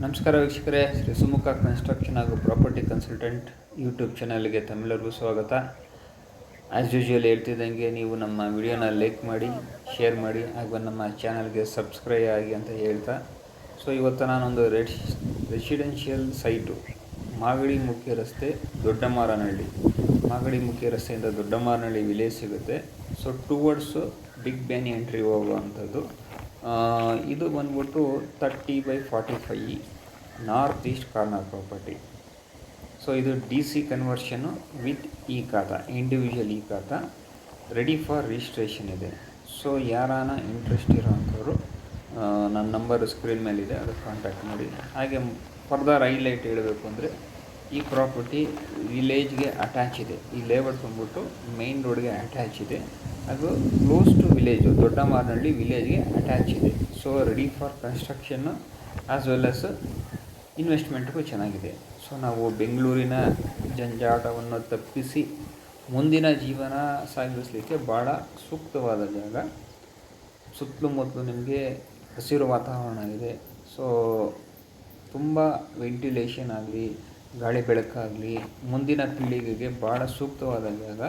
ನಮಸ್ಕಾರ ವೀಕ್ಷಕರೇ, ಶ್ರೀ ಸುಮುಖ ಕನ್ಸ್ಟ್ರಕ್ಷನ್ ಹಾಗೂ ಪ್ರಾಪರ್ಟಿ ಕನ್ಸಲ್ಟೆಂಟ್ ಯೂಟ್ಯೂಬ್ ಚಾನಲ್ಗೆ ತಮ್ಮೆಲ್ಲರಿಗೂ ಸ್ವಾಗತ. ಆ್ಯಸ್ ಯೂಶುವಲ್ ಹೇಳ್ತಿದ್ದಂಗೆ ನೀವು ನಮ್ಮ ವಿಡಿಯೋನ ಲೈಕ್ ಮಾಡಿ, ಶೇರ್ ಮಾಡಿ ಹಾಗೂ ನಮ್ಮ ಚಾನಲ್ಗೆ ಸಬ್ಸ್ಕ್ರೈಬ್ ಆಗಿ ಅಂತ ಹೇಳ್ತಾ, ಇವತ್ತು ನಾನೊಂದು ರೆಸಿಡೆನ್ಷಿಯಲ್ ಸೈಟು ಮಾಗಡಿ ಮುಖ್ಯ ರಸ್ತೆ ದೊಡ್ಡಮಾರನಹಳ್ಳಿ, ಮಾಗಡಿ ಮುಖ್ಯ ರಸ್ತೆಯಿಂದ ದೊಡ್ಡಮಾರನಹಳ್ಳಿ ವಿಲೇಜ್ ಸಿಗುತ್ತೆ. ಟುವರ್ಡ್ಸು ಬಿಗ್ ಬ್ಯಾನಿ ಎಂಟ್ರಿ ಹೋಗುವಂಥದ್ದು. ಇದು ಬಂದ್ಬಿಟ್ಟು 30/45 ನಾರ್ತ್ ಈಸ್ಟ್ ಕಾರ್ನರ್ ಪ್ರಾಪರ್ಟಿ. ಇದು DC ಕನ್ವರ್ಷನ್ನು ವಿತ್ ಇ ಖಾತಾ, ಇಂಡಿವಿಜುವಲ್ ಇ ಖಾತಾ, ರೆಡಿ ಫಾರ್ ರಿಜಿಸ್ಟ್ರೇಷನ್ ಇದೆ. ಯಾರಾನ ಇಂಟ್ರೆಸ್ಟ್ ಇರೋವಂಥವ್ರು ನನ್ನ ನಂಬರ್ ಸ್ಕ್ರೀನ್ ಮೇಲಿದೆ, ಅದಕ್ಕೆ ಕಾಂಟ್ಯಾಕ್ಟ್ ಮಾಡಿ. ಹಾಗೆ ಫರ್ದರ್ ಹೈಲೈಟ್ ಹೇಳಬೇಕು ಅಂದರೆ ಈ ಪ್ರಾಪರ್ಟಿ ವಿಲೇಜ್ಗೆ ಅಟ್ಯಾಚ್ ಇದೆ. ಈ ಲೇಔಟ್ ಬಂದ್ಬಿಟ್ಟು ಮೇನ್ ರೋಡ್ಗೆ ಅಟ್ಯಾಚ್ ಇದೆ, ಅದು ಕ್ಲೋಸ್ ಟು ವಿಲೇಜು ದೊಡ್ಡಮಾರನಹಳ್ಳಿ ವಿಲೇಜ್ಗೆ ಅಟ್ಯಾಚ್ ಇದೆ. ರೆಡಿ ಫಾರ್ ಕನ್ಸ್ಟ್ರಕ್ಷನ್ನು ಆ್ಯಸ್ ವೆಲ್ ಆಸ್ ಇನ್ವೆಸ್ಟ್ಮೆಂಟ್ಗೂ ಚೆನ್ನಾಗಿದೆ. ನಾವು ಬೆಂಗಳೂರಿನ ಜಂಜಾಟವನ್ನು ತಪ್ಪಿಸಿ ಮುಂದಿನ ಜೀವನ ಸಾಗಿಸಲಿಕ್ಕೆ ಭಾಳ ಸೂಕ್ತವಾದ ಜಾಗ. ಸುತ್ತಮುತ್ತಲು ನಿಮಗೆ ಹಸಿರು ವಾತಾವರಣ ಇದೆ. ತುಂಬ ವೆಂಟಿಲೇಷನ್ ಆಗಲಿ, ಗಾಳಿ ಬೆಳಕಾಗಲಿ ಮುಂದಿನ ಪೀಳಿಗೆಗೆ ಭಾಳ ಸೂಕ್ತವಾದ ಜಾಗ.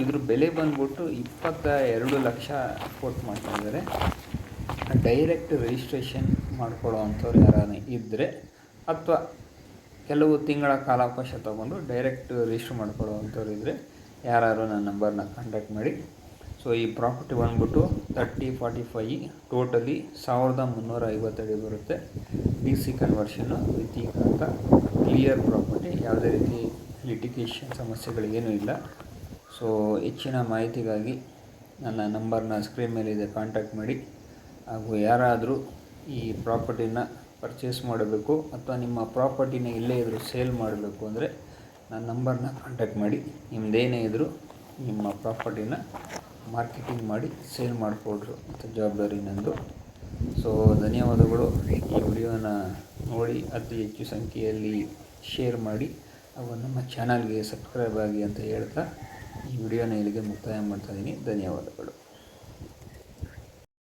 ಇದ್ರ ಬೆಲೆ ಬಂದ್ಬಿಟ್ಟು 22 ಲಕ್ಷ ಕೋಟ್ ಮಾಡ್ತಾಯಿದ್ದಾರೆ. ಡೈರೆಕ್ಟ್ ರಿಜಿಸ್ಟ್ರೇಷನ್ ಮಾಡ್ಕೊಳ್ಳೋ ಅಂಥವ್ರು ಯಾರಾನ ಇದ್ದರೆ, ಅಥವಾ ಕೆಲವು ತಿಂಗಳ ಕಾಲಾವಕಾಶ ತೊಗೊಂಡು ಡೈರೆಕ್ಟ್ ರಿಜಿಸ್ಟ್ರ್ ಮಾಡ್ಕೊಳ್ಳೋ ಅಂಥವ್ರು ಇದ್ದರೆ ಯಾರು ನನ್ನ ನಂಬರ್ನ ಕಾಂಟ್ಯಾಕ್ಟ್ ಮಾಡಿ. ಈ ಪ್ರಾಪರ್ಟಿ ಬಂದ್ಬಿಟ್ಟು 30/45 ಟೋಟಲಿ 1350 ಅಡಿ ಬರುತ್ತೆ. DC ಕನ್ವರ್ಷನ್ನು ವಿತ್ ಇ ಖಾತಾ, ಕ್ಲಿಯರ್ ಪ್ರಾಪರ್ಟಿ, ಯಾವುದೇ ರೀತಿ ಲಿಟಿಗೇಷನ್ ಸಮಸ್ಯೆಗಳಿಗೇನೂ ಇಲ್ಲ. ಹೆಚ್ಚಿನ ಮಾಹಿತಿಗಾಗಿ ನನ್ನ ನಂಬರ್ನ ಸ್ಕ್ರೀನ್ ಮೇಲಿದೆ, ಕಾಂಟ್ಯಾಕ್ಟ್ ಮಾಡಿ. ಹಾಗೂ ಯಾರಾದರೂ ಈ ಪ್ರಾಪರ್ಟಿನ ಪರ್ಚೇಸ್ ಮಾಡಬೇಕು ಅಥವಾ ನಿಮ್ಮ ಪ್ರಾಪರ್ಟಿನ ಇಲ್ಲೇ ಇದ್ದರೂ ಸೇಲ್ ಮಾಡಬೇಕು ಅಂದರೆ ನನ್ನ ನಂಬರ್ನ ಕಾಂಟ್ಯಾಕ್ಟ್ ಮಾಡಿ. ನಿಮ್ಮದೇನೇ ಇದ್ದರೂ ನಿಮ್ಮ ಪ್ರಾಪರ್ಟಿನ ಮಾರ್ಕೆಟಿಂಗ್ ಮಾಡಿ ಸೇಲ್ ಮಾಡಿಕೊಡ್ರು ಅಂತ ಜವಾಬ್ದಾರಿ ನಂದು. ಧನ್ಯವಾದಗಳು. ಈ ವಿಡಿಯೋನ ನೋಡಿ ಅತಿ ಹೆಚ್ಚು ಸಂಖ್ಯೆಯಲ್ಲಿ ಶೇರ್ ಮಾಡಿ ಹಾಗೂ ನಮ್ಮ ಚಾನಲ್ಗೆ ಸಬ್ಸ್ಕ್ರೈಬ್ ಆಗಿ ಅಂತ ಹೇಳ್ತಾ ಈ ವಿಡಿಯೋನ ಇಲ್ಲಿಗೆ ಮುಕ್ತಾಯ ಮಾಡ್ತಾಯಿದ್ದೀನಿ. ಧನ್ಯವಾದಗಳು.